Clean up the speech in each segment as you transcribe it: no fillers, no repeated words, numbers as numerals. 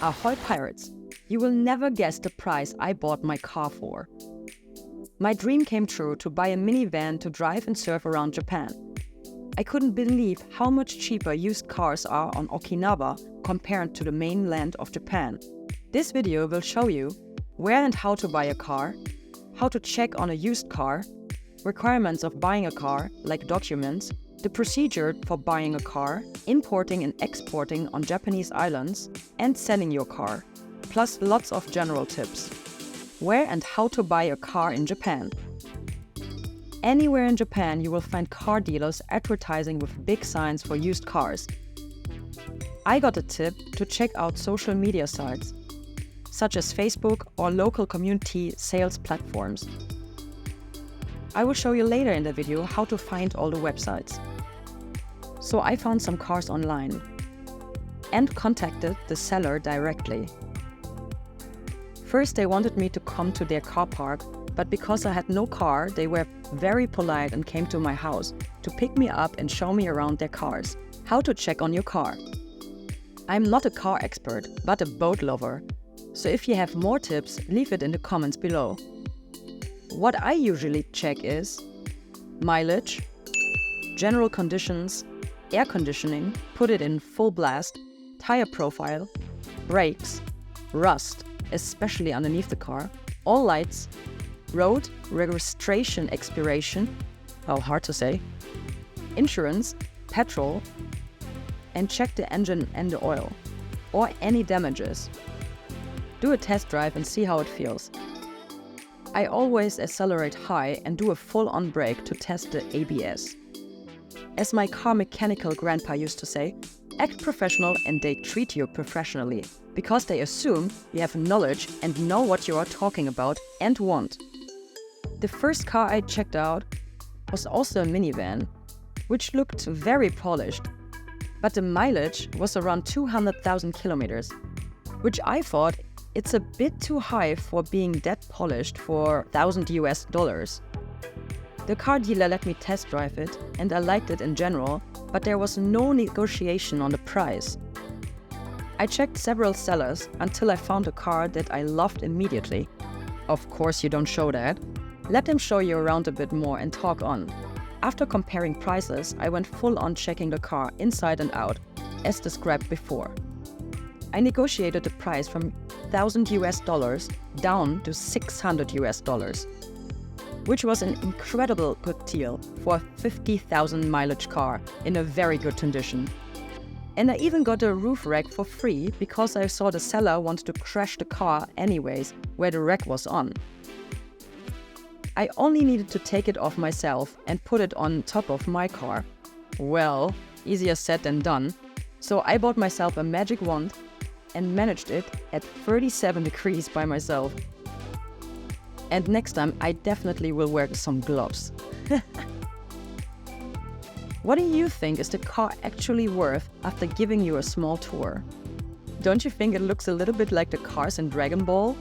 Ahoy pirates! You will never guess the price I bought my car for. My dream came true to buy a minivan to drive and surf around Japan. I couldn't believe how much cheaper used cars are on Okinawa compared to the mainland of Japan. This video will show you where and how to buy a car, how to check on a used car, requirements of buying a car, like documents, the procedure for buying a car, importing and exporting on Japanese islands, and selling your car, plus lots of general tips. Where and how to buy a car in Japan. Anywhere in Japan you will find car dealers advertising with big signs for used cars. I got a tip to check out social media sites, such as Facebook or local community sales platforms. I will show you later in the video how to find all the websites. So I found some cars online and contacted the seller directly. First they wanted me to come to their car park, but because I had no car, they were very polite and came to my house to pick me up and show me around their cars. How to check on your car. I'm not a car expert, but a boat lover. So if you have more tips, leave it in the comments below. What I usually check is mileage, general conditions, air conditioning, put it in full blast, tire profile, brakes, rust, especially underneath the car, all lights, road registration expiration, hard to say, insurance, petrol, and check the engine and the oil, or any damages. Do a test drive and see how it feels. I always accelerate high and do a full-on brake to test the ABS. As my car mechanical grandpa used to say, act professional and they treat you professionally, because they assume you have knowledge and know what you are talking about and want. The first car I checked out was also a minivan, which looked very polished, but the mileage was around 200,000 kilometers, which I thought it's a bit too high for being that polished for $1,000 US. The car dealer let me test drive it and I liked it in general, but there was no negotiation on the price. I checked several sellers until I found a car that I loved immediately. Of course you don't show that. Let them show you around a bit more and talk on. After comparing prices, I went full on checking the car inside and out, as described before. I negotiated the price from $1,000 US down to $600 US, which was an incredible good deal for a 50,000 mileage car in a very good condition. And I even got a roof rack for free because I saw the seller wanted to crash the car anyways where the rack was on. I only needed to take it off myself and put it on top of my car. Well, easier said than done. So I bought myself a magic wand and managed it at 37 degrees by myself. And next time I definitely will wear some gloves. What do you think is the car actually worth after giving you a small tour? Don't you think it looks a little bit like the cars in Dragon Ball?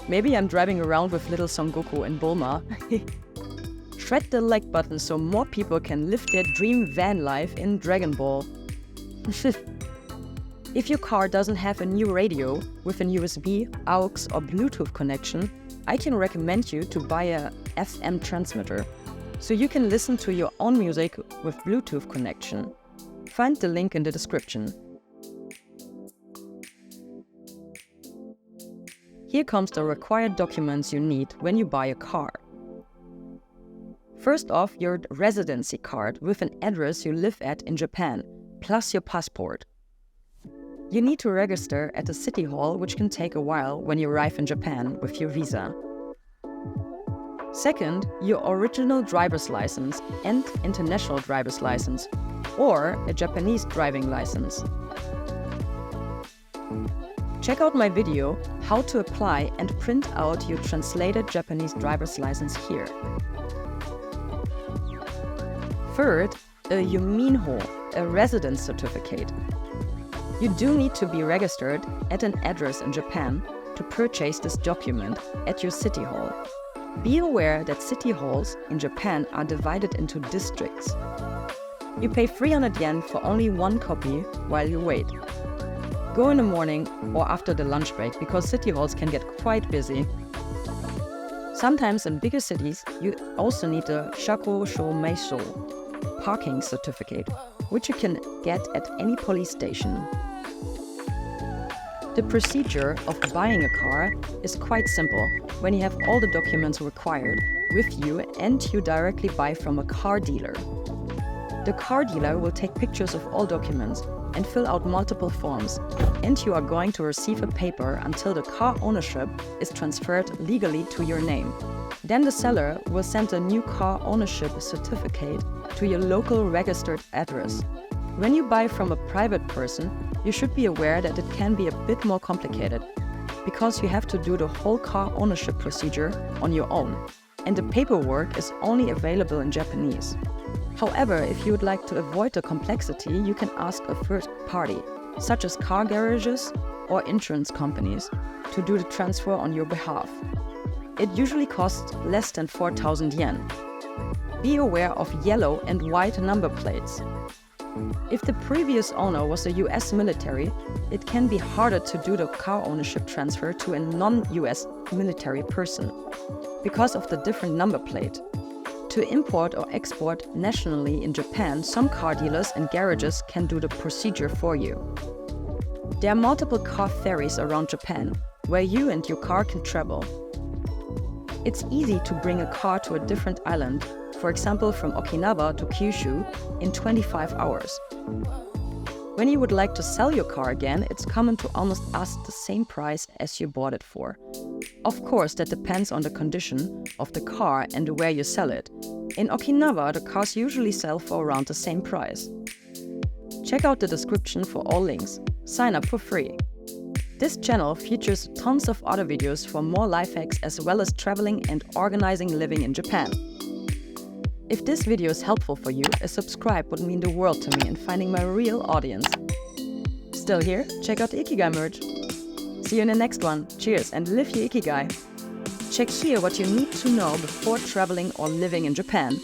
Maybe I'm driving around with little Son Goku and Bulma. Shred the like button so more people can live their dream van life in Dragon Ball. If your car doesn't have a new radio with an USB, AUX or Bluetooth connection, I can recommend you to buy a FM transmitter, so you can listen to your own music with Bluetooth connection. Find the link in the description. Here comes the required documents you need when you buy a car. First off, your residency card with an address you live at in Japan, plus your passport. You need to register at the city hall, which can take a while when you arrive in Japan with your visa. Second, your original driver's license and international driver's license, or a Japanese driving license. Check out my video, how to apply and print out your translated Japanese driver's license here. Third, a yuminho, a residence certificate. You do need to be registered at an address in Japan to purchase this document at your city hall. Be aware that city halls in Japan are divided into districts. You pay 300 yen for only one copy while you wait. Go in the morning or after the lunch break because city halls can get quite busy. Sometimes in bigger cities, you also need a shako sho meisho parking certificate, which you can get at any police station. The procedure of buying a car is quite simple when you have all the documents required with you and you directly buy from a car dealer. The car dealer will take pictures of all documents and fill out multiple forms, and you are going to receive a paper until the car ownership is transferred legally to your name. Then the seller will send a new car ownership certificate to your local registered address. When you buy from a private person, you should be aware that it can be a bit more complicated, because you have to do the whole car ownership procedure on your own, and the paperwork is only available in Japanese. However, if you would like to avoid the complexity, you can ask a third party, such as car garages or insurance companies, to do the transfer on your behalf. It usually costs less than 4,000 yen. Be aware of yellow and white number plates. If the previous owner was a US military, it can be harder to do the car ownership transfer to a non-US military person because of the different number plate. To import or export nationally in Japan, some car dealers and garages can do the procedure for you. There are multiple car ferries around Japan, where you and your car can travel. It's easy to bring a car to a different island, for example from Okinawa to Kyushu, in 25 hours. When you would like to sell your car again, it's common to almost ask the same price as you bought it for. Of course, that depends on the condition of the car and where you sell it. In Okinawa, the cars usually sell for around the same price. Check out the description for all links. Sign up for free. This channel features tons of other videos for more life hacks as well as traveling and organizing living in Japan. If this video is helpful for you, a subscribe would mean the world to me in finding my real audience. Still here? Check out the Ikigai merch. See you in the next one. Cheers and live your Ikigai. Check here what you need to know before traveling or living in Japan.